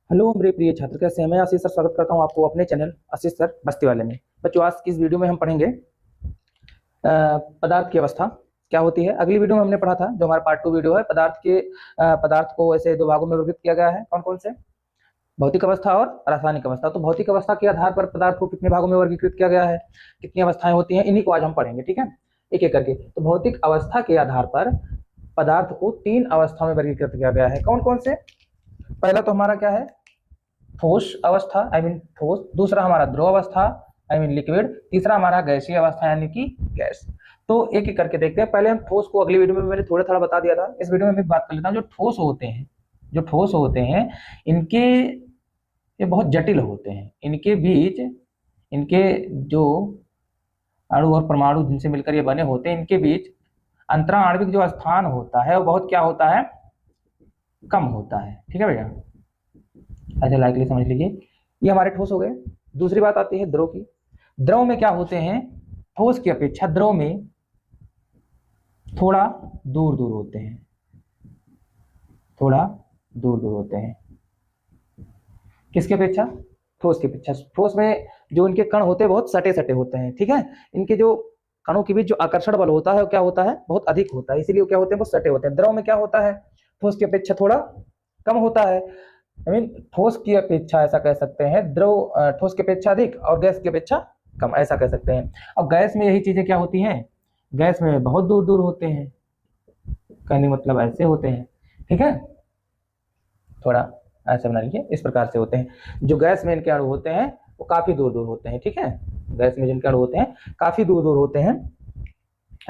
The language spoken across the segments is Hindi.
हेलो मेरे प्रिय छात्र, कैसे हैं? मैं आशीष सर स्वागत करता हूं आपको अपने चैनल आशीष सर बस्ती वाले में। बच्चों, आज की इस वीडियो में हम पढ़ेंगे पदार्थ की अवस्था क्या होती है। अगली वीडियो में हमने पढ़ा था, जो हमारा पार्ट 2 वीडियो है, पदार्थ को ऐसे दो भागों में वर्गीकृत किया गया है। कौन कौन से? भौतिक अवस्था और रासायनिक अवस्था। तो भौतिक अवस्था के आधार पर पदार्थ को कितने भागों में वर्गीकृत किया गया है, कितनी अवस्थाएं होती हैं, इन्हीं को आज हम पढ़ेंगे। ठीक है, एक एक करके। तो भौतिक अवस्था के आधार पर पदार्थ को 3 अवस्थाओं में वर्गीकृत किया गया है। कौन कौन से? पहला तो हमारा क्या है? ठोस अवस्था, आई मीन ठोस। दूसरा हमारा द्रव अवस्था, आई मीन लिक्विड। तीसरा हमारा गैसीय अवस्था यानी कि गैस। तो एक एक करके देखते हैं। पहले हम ठोस को, अगली वीडियो में मैंने थोड़ा थोड़ा बता दिया था, इस वीडियो में भी बात कर लेता हूँ। जो ठोस होते हैं इनके ये बहुत जटिल होते हैं। इनके बीच, इनके जो अणु और परमाणु जिनसे मिलकर ये बने होते हैं, इनके बीच अंतरा आणविक जो स्थान होता है वो बहुत क्या होता है? कम होता है। ठीक है भैया, ऐसे लाइकली समझ लीजिए। ये हमारे ठोस हो गए। दूसरी बात आती है द्रव की। द्रव में क्या होते हैं? ठोस की अपेक्षा द्रव में थोड़ा दूर दूर होते हैं, थोड़ा दूर दूर होते हैं। किसके अपेक्षा? ठोस की अपेक्षा। ठोस में जो इनके कण होते हैं बहुत सटे सटे होते हैं। ठीक है, इनके जो कणों के बीच जो आकर्षण बल होता है वो क्या होता है? बहुत अधिक होता है, इसीलिए क्या होते हैं? बहुत सटे होते हैं। द्रव में क्या होता है? ठोस की अपेक्षा थोड़ा कम होता है। आई मीन ठोस की अपेक्षा, ऐसा कह सकते हैं, द्रव ठोस की अपेक्षा अधिक और गैस की अपेक्षा कम, ऐसा कह सकते हैं। और गैस में यही चीजें क्या होती हैं? गैस में बहुत दूर दूर होते हैं, कहने मतलब ऐसे होते हैं। ठीक है, थोड़ा ऐसे बना लीजिए, इस प्रकार से होते हैं। जो गैस में इनके अणु होते हैं वो काफी दूर दूर होते हैं। ठीक है, गैस में जिनके अणु होते हैं काफी दूर दूर होते हैं,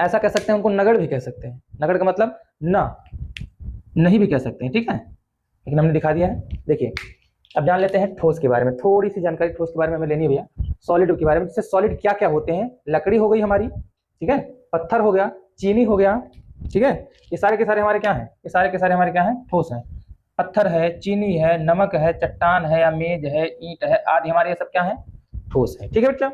ऐसा कह सकते हैं। उनको नगड़ भी कह सकते हैं। नगड़ का मतलब ना, नहीं भी कह सकते हैं। ठीक है, लेकिन हमने दिखा दिया है। देखिए, अब जान लेते हैं ठोस के बारे में। थोड़ी सी जानकारी ठोस के बारे में हमें लेनी है भैया। सॉलिड के बारे में, जैसे सॉलिड क्या क्या होते हैं? लकड़ी हो गई हमारी, ठीक है, पत्थर हो गया, चीनी हो गया। ठीक है, ये सारे के सारे हमारे क्या हैं? ये सारे के सारे हमारे क्या हैं? ठोस हैं। पत्थर है, चीनी है, नमक है, चट्टान है या मेज है, ईंट है आदि, हमारे ये सब क्या है? ठोस है। ठीक है बच्चा,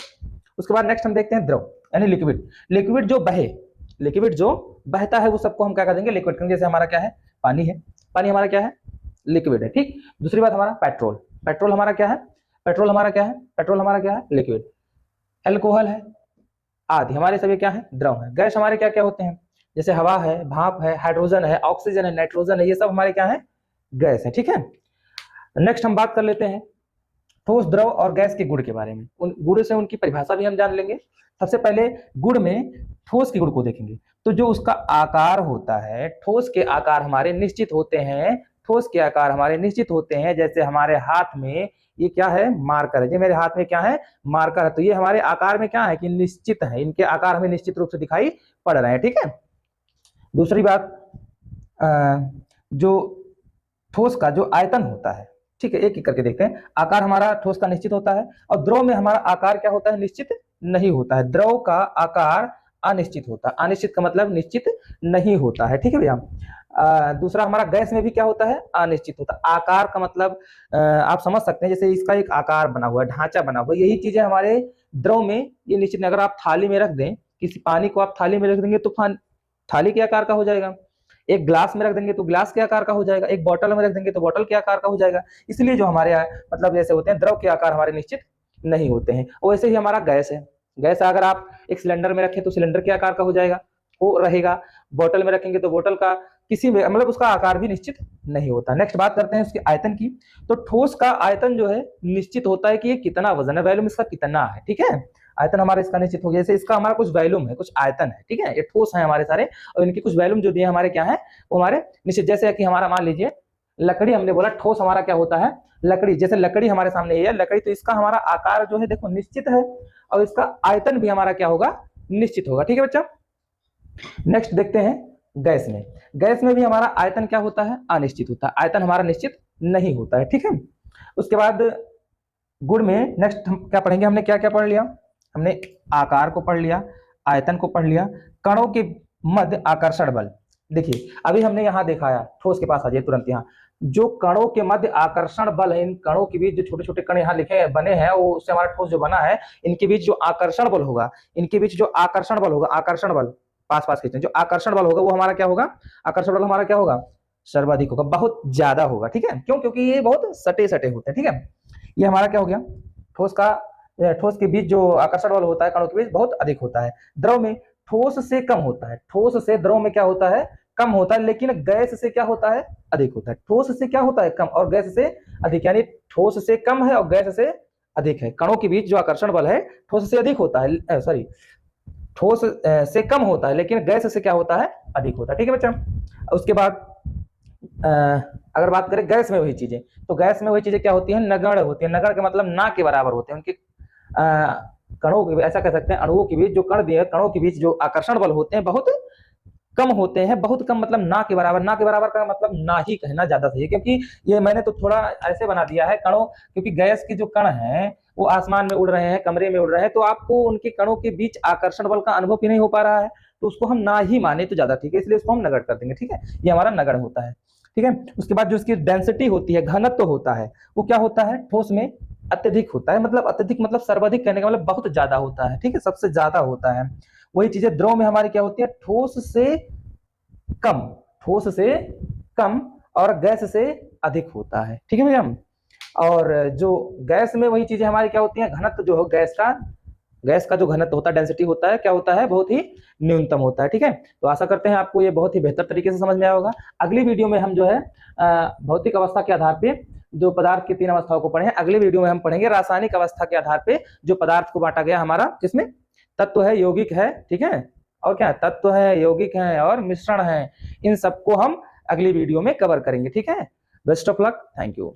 उसके बाद नेक्स्ट हम देखते हैं द्रव यानी लिक्विड। लिक्विड जो बहे, लिक्विड जो बहता है वो सबको हम क्या कर देंगे? लिक्विड। जैसे हमारा क्या है? पानी है। पानी हमारा क्या है? लिक्विड है। ठीक, दूसरी बात हमारा पेट्रोल। पेट्रोल हमारा क्या है? पेट्रोल हमारा क्या है? पेट्रोल हमारा क्या है? लिक्विड। अल्कोहल है आदि, हमारे सभी क्या है? द्रव है। गैस हमारे क्या क्या होते हैं? जैसे हवा है, भाप है, हाइड्रोजन है, ऑक्सीजन है, नाइट्रोजन है, ये सब हमारे क्या है? गैस है। ठीक है, नेक्स्ट हम बात कर लेते हैं ठोस, द्रव और गैस के गुण के बारे में। उन गुण से उनकी परिभाषा भी हम जान लेंगे। सबसे पहले गुण में ठोस के गुण को देखेंगे। तो जो उसका आकार होता है, ठोस के आकार हमारे निश्चित होते हैं। ठोस के आकार हमारे निश्चित होते हैं। जैसे हमारे हाथ में ये क्या है? मार्कर है। ये मेरे हाथ में क्या है? मार्कर है। तो ये हमारे आकार में क्या है कि निश्चित है, इनके आकार हमें निश्चित रूप से दिखाई पड़ रहे हैं। ठीक है, दूसरी बात, जो ठोस का जो आयतन होता है, ठीक है, एक एक करके देखते हैं। आकार हमारा ठोस का निश्चित होता है और द्रव में हमारा आकार क्या होता है? निश्चित नहीं होता है। द्रव का आकार अनिश्चित होता है। अनिश्चित का मतलब निश्चित नहीं होता है। ठीक है भैया। दूसरा हमारा गैस में भी क्या होता है? अनिश्चित होता है। आकार का मतलब आप समझ सकते हैं, जैसे इसका एक आकार बना हुआ है, ढांचा बना हुआ है, यही चीजें हमारे द्रव में ये निश्चित नहीं। अगर आप थाली में रख दें, किसी पानी को आप थाली में रख देंगे तो थाली के आकार का हो जाएगा। एक ग्लास में रख देंगे तो ग्लास के आकार का हो जाएगा। एक बोतल में रख देंगे तो बोतल के आकार का हो जाएगा। इसलिए जो हमारे मतलब जैसे होते हैं, द्रव के आकार हमारे निश्चित नहीं होते हैं। वैसे ही हमारा गैस है। गैस अगर आप एक सिलेंडर में रखें तो सिलेंडर के आकार का हो जाएगा, वो रहेगा। बोतल में रखेंगे तो बोतल का किसी में मतलब उसका आकार भी निश्चित नहीं होता। नेक्स्ट बात करते हैं उसके आयतन की। तो ठोस का आयतन जो है निश्चित होता है कि ये कितना वजन है, वैल्यूम इसका कितना है। ठीक है, आयतन हमारा इसका निश्चित हो गया। जैसे इसका हमारा कुछ वैल्यूम है, कुछ आयतन है। ठीक है, ये ठोस है हमारे सारे, और इनके कुछ वैल्यूम जो दिए हमारे क्या है? वो हमारे निश्चित। जैसे कि हमारा मान लीजिए लकड़ी, हमने बोला ठोस हमारा क्या होता है? लकड़ी। जैसे लकड़ी हमारे सामने ये है लकड़ी, तो इसका हमारा आकार जो है देखो निश्चित है और इसका आयतन भी हमारा क्या होगा? निश्चित होगा। ठीक है बच्चा, नेक्स्ट देखते हैं गैस में। गैस में भी हमारा आयतन क्या होता है? अनिश्चित होता है। आयतन हमारा निश्चित नहीं होता है। ठीक है, उसके बाद गुण में नेक्स्ट हम क्या पढ़ेंगे? हमने क्या क्या पढ़ लिया? हमने आकार को पढ़ लिया, आयतन को पढ़ लिया, कणों के मध्य आकर्षण बल। देखिए अभी हमने यहाँ दिखाया, ठोस के पास आ जाइए तुरंत। यहाँ जो कणों के मध्य आकर्षण बल है, इन कणों के बीच जो छोटे छोटे कण यहाँ लिखे बने हैं, वो उससे हमारा ठोस जो बना है, इनके बीच जो आकर्षण बल होगा, इनके बीच जो आकर्षण बल होगा, आकर्षण बल पास पास खींचते हैं, जो आकर्षण बल होगा वो हमारा क्या होगा? आकर्षण बल हमारा क्या होगा? सर्वाधिक होगा, बहुत ज्यादा होगा। ठीक है, क्यों? क्योंकि ये बहुत सटे सटे होते हैं। ठीक है, ये हमारा क्या हो गया, ठोस के बीच जो आकर्षण बल होता है कणों के बीच बहुत अधिक होता है। द्रव में ठोस से कम होता है, ठोस से द्रव में क्या होता है, कम होता है, लेकिन गैस से क्या होता है, अधिक होता है। ठोस से क्या होता है, कम, और गैस से अधिक, यानी ठोस से कम है और गैस से अधिक है। कणों के बीच जो आकर्षण बल है ठोस से अधिक होता है, सॉरी, ठोस से कम होता है, लेकिन गैस से क्या होता है, अधिक होता है। ठीक है बच्चा, उसके बाद अगर बात करें गैस में वही चीजें, तो गैस में वही चीजें क्या होती है, नगण्य होती है। नगण्य का मतलब ना के बराबर होते हैं। उनके कणों के, ऐसा कह सकते हैं अणुओं के बीच जो कण दिए, कणों के बीच जो आकर्षण बल होते हैं बहुत कम होते हैं। बहुत कम मतलब ना के बराबर, ना के बराबर का मतलब ना ही कहना ज्यादा सही है, क्योंकि ये मैंने तो थोड़ा ऐसे बना दिया है कणों, क्योंकि गैस के जो कण हैं वो आसमान में उड़ रहे हैं, कमरे में उड़ रहे हैं, तो आपको उनके कणों के बीच आकर्षण बल का अनुभव ही नहीं हो पा रहा है, तो उसको हम ना ही माने तो ज्यादा ठीक है, इसलिए उसको हम नगण्य कर देंगे। ठीक है, ये हमारा नगण्य होता है। ठीक है, उसके बाद जो इसकी डेंसिटी होती है, घनत्व तो होता है, वो क्या होता है, ठोस में अत्यधिक होता है। मतलब अत्यधिक मतलब सर्वाधिक कहने का मतलब बहुत ज्यादा होता है। ठीक है, सबसे ज्यादा होता है। वही चीजें द्रव में हमारी क्या होती है, ठोस से कम, ठोस से कम और गैस से अधिक होता है। ठीक है भैया, और जो गैस में वही चीजें हमारी क्या होती हैं, घनत्व जो है गैस का जो घनत्व होता है, डेंसिटी होता है, क्या होता है, बहुत ही न्यूनतम होता है। ठीक है, तो आशा करते हैं आपको ये बहुत ही बेहतर तरीके से समझ में आया होगा। अगली वीडियो में हम जो है भौतिक अवस्था के आधार पे जो पदार्थ की 3 अवस्थाओं को पढ़े हैं, अगले वीडियो में हम पढ़ेंगे रासायनिक अवस्था के आधार पे जो पदार्थ को बांटा गया हमारा, किसमें, तत्व है, यौगिक है, ठीक है, और क्या तत्व है, यौगिक है और मिश्रण है, इन सबको हम अगली वीडियो में कवर करेंगे। ठीक है, best of luck, thank you.